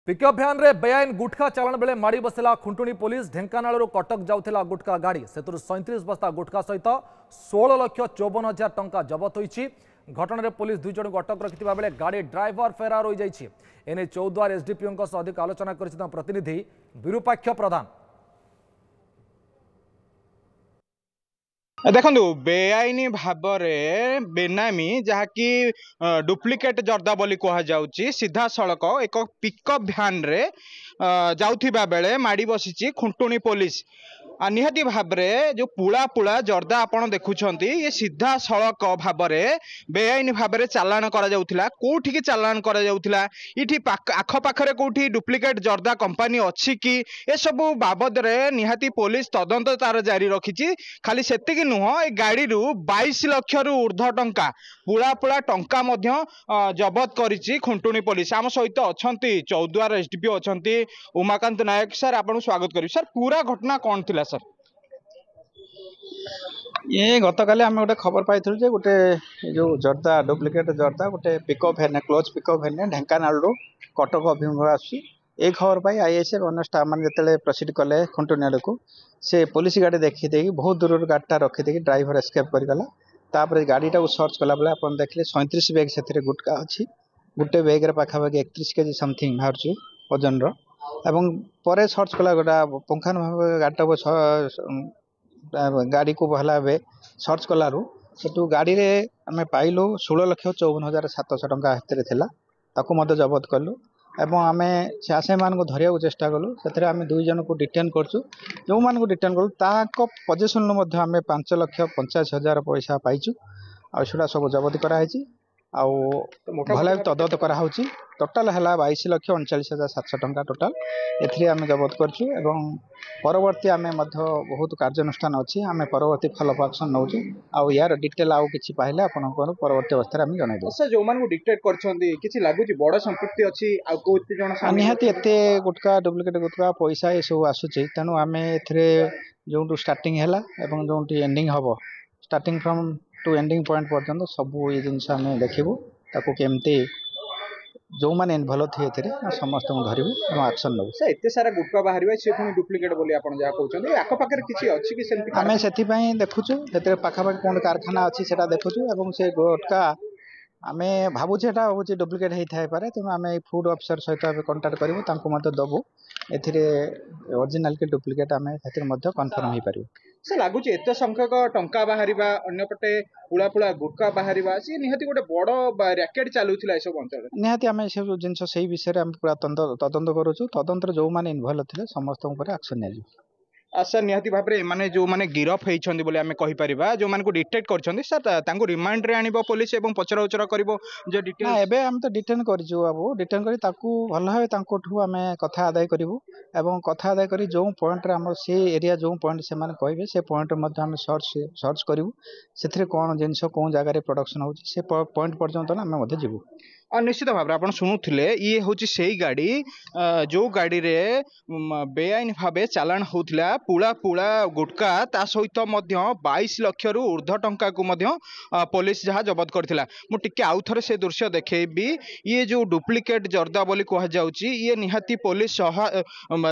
Pickup van रे बेआईन गुटखा चालाण बेले माड़ी बसला खुंटुणी पुलिस। ढेंकानाल कटक जाउथिला गुटखा गाड़ी से 37 बस्ता गुटखा सहित 16,54,000 टंका जबत होईछि। घटना रे पुलिस 2 जन को अटक रखिथिबा बेले गाड़ी ड्राइवर फेरार होई जाइछि। एने चौद्वार एसडीपीओ सह अधिक आलोचना करिछि प्रतिनिधि विरूपाक्ष प्रधान। देखु बेआईन भाव बेनामी जहाँकि डुप्लिकेट जर्दा बोली कहुच्छी सीधा सड़क एक पिकअप भ्यान रे जाउथिबा बेले माड़ी बसी खुंटुणी पुलिस। निहाती भाव जो पुला पुला जर्दा आपन देखुंत ये सीधा सड़क भाव बेआईन भाव चालाण कौटिकी चालाण आखपाखे कौटी डुप्लिकेट जर्दा कंपानी अच्छी कि ए सब बाबद निहाती पुलिस तदंत तार जारी रखी। खाली सेतिकी नुह ए गाड़ी 22 लाख रु ऊर्ध्व टंका पुला पुला टंका जबत करिछि खुंटुणी पुलिस। आम सहित अच्छा चौद्वार एसडीपीओ अच्छा उमाकांत नायक। सर आपन स्वागत करी। सर पूरा घटना कौन थिला सर? ये गतकाली आम गोटे खबर पाई गोटे जो जर्दा डुप्लिकेट जर्दा गोटे पिकअप भैन क्लोज पिकअप भैन ढेंकानाल कटक अभिमुख आसी ए खबर पाई आईएसएफ अन्य स्टाफ मैंने जो प्रोसीड कले खुंटुणी आड़ को से पुलिस गाड़ी देखी बहुत दूर गाड़ीटा रखी ड्राइवर एस्केप करगला। तापर गाड़ीटा सर्च कला बेले आप देखिए 37 बैग से गुटका अच्छी गोटे बैग्रे पाखापाखि 31 केजी समथिंग बाहर ओजन पर सर्च कला गोटा पुंखानुपुंख गाड़ी को बहला सर्च कलु से गाड़ी में आम पाइलु 16,54,700 टंका हाथ में जबत कलु एवं आम से आसे मान धरिया चेष्टा कलु। से आम 2 जन को डिटेन करछु। जो मान को डिटेन कलु ताको पोजिशन आम 5,85,000 पैसा पाइचु आउटा सब जबत कराई भल तदत कराऊँगी। टोटाल है 22,39,700 टंका टोटाल एम जबत करछु एवं परवर्ती आम बहुत कार्यानुष्ठान अच्छी आम परवर्ती फॉलोअप एक्शन नौ यार डिटेल आउ कि पाइले आप परवर्ती अवस्था आम जनइबू। जो डिटेक्ट कर लगुच बड़ संपृक्ति अच्छी निहाती एत गुटका डुप्लिकेट गुटका पैसा ये सब आसूची तेणु आम जो स्टार्टिंग है जो एंडिंग हम starting from to ending point पर्यंत सब ये जिनस आम देखू ताकू केमती जो मैंने इनवल्व थे समस्त धरबू और एक्शन नौ। एत सारा गुटका बाहर से डुप्लिकेट बोली आप कहते आखपाखे किसी अच्छी कि आम से देखुचु पाखापाखि कौन कारखाना अच्छी से देखुचु से गुटका आम भावुचे हूँ डुप्लिकेट होता है तेणु आम फूड अफिसर सहित कंटाक्ट करूँ दबू एरिजिनाल के डुप्लिकेट आम कनफर्म हो पार। से लगुच एत संख्यक टंका बाहर अंपटे पुला पुला गुटका बाहर सी निहाती गोटे बड़ रैकेट चलूला सब अंचल निहाती आम सब जिन से विषय में पूरा तदंत करुँ तदंतर जो मैंने इनवल्व थे समस्त एक्शन नि। सर निहाती भाव में जो मैंने गिरफ होती बोले आम कहीपर जो मैंने डिटेक्ट कर सर रिमांड रे आनिबो पुलिस एवं पचरा उचरा करिवो जो डिटेल एबे हम तो डिटेन करिजो बाबू डिटेन करी ताकू भल भाव तांकोठू आम कथा आदाय करिवो एवं कथा आदाय करी जो पॉइंट रे हम से एरिया जो पॉइंट से माने कहबे से पॉइंट मध्ये हम सर्च करिवो सेथरे कोन जिंस कोन जगह रे प्रोडक्शन होची से पॉइंट पर्यंत आम मध्ये जीवो। निश्चित भाव आप शुणुले ये हूँ से गाड़ी जो गाड़ी रे बेआईन भाव चालाण होता पुला पुला गुटका ता सहित 22 लाख रु ऊर्ध्व टंका को पुलिस जहाँ जबत करथिला। मुझे आउ थे से दृश्य देखेबी ये जो डुप्लिकेट जर्दा बोली कहुच्छी ये निहाती पुलिस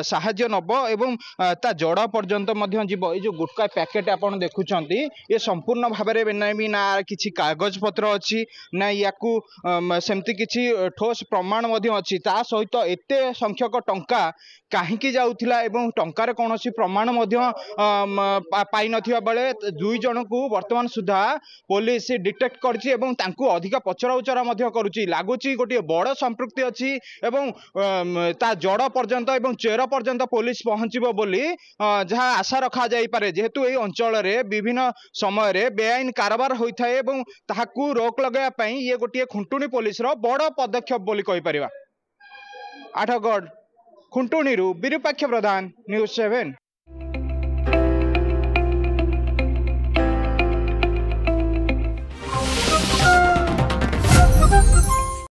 साहाय्य नब एवं ता जड़ पर्यंत जीव। ये जो गुटका पैकेट आप देखुंत ये संपूर्ण भाव में बेनामी ना किसी कागज पत्र अच्छी ना या किसी ठोस प्रमाण अच्छी ता सहित एत संख्यक टंका कहीं जाऊला एवं टंकार कौन प्रमाण पाई नथिबा बेले 2 जन को वर्तमान सुधा पुलिस डिटेक्ट करछि एवं तांकु अधिक पचरा उचरा करुछि। लगुच गोटे बड़ संपृक्ति अच्छी एवं ता जड़ पर्यंत एवं चेर पर्यंत पुलिस पहुंचबो बोली जहाँ आशा रखा जाई पारे जेहेतु ए अंचल रे विभिन्न समय रे बेआईन कारबार होता है एवं ताहाकू रोक लगाया पई ये गोटे खुंटुणी पुलिस रो बड़ पदक्षेप बोली कहि परिबा। आठगढ़ खुंटुणी विरूपाक्ष प्रधान न्यूज़ 7।